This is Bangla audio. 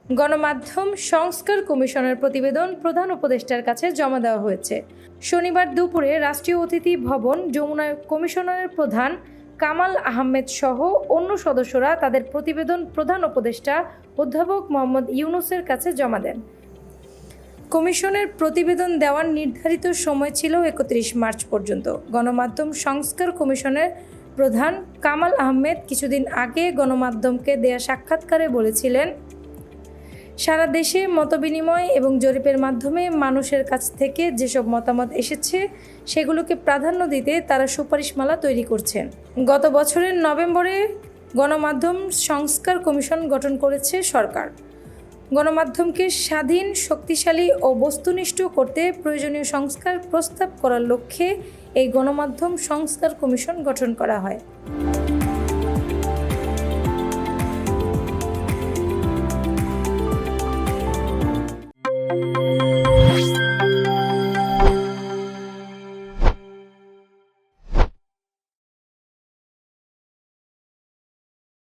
গণমাধ্যম সংস্কার কমিশনের প্রতিবেদন প্রধান উপদেষ্টার কাছে জমা দেওয়া হয়েছে। শনিবার দুপুরে রাষ্ট্রীয় অতিথি ভবন যমুনায় কমিশনের প্রধান কামাল আহমেদ সহ অন্য সদস্যরা তাদের প্রতিবেদন প্রধান উপদেষ্টা অধ্যাপক মোহাম্মদ ইউনূসের কাছে জমা দেন। কমিশনের প্রতিবেদন দেওয়ার নির্ধারিত সময় ছিল ৩১ মার্চ পর্যন্ত। গণমাধ্যম সংস্কার কমিশনের প্রধান কামাল আহমেদ কিছুদিন আগে গণমাধ্যমকে দেয়া সাক্ষাৎকারে বলেছিলেন, সারা দেশে মতবিনিময় এবং জরিপের মাধ্যমে মানুষের কাছ থেকে যেসব মতামত এসেছে সেগুলোকে প্রাধান্য দিতে তারা সুপারিশমালা তৈরি করছেন। গত বছরের নভেম্বরে গণমাধ্যম সংস্কার কমিশন গঠন করেছে সরকার। গণমাধ্যমকে স্বাধীন, শক্তিশালী ও বস্তুনিষ্ঠ করতে প্রয়োজনীয় সংস্কার প্রস্তাব করার লক্ষ্যে এই গণমাধ্যম সংস্কার কমিশন গঠন করা হয়।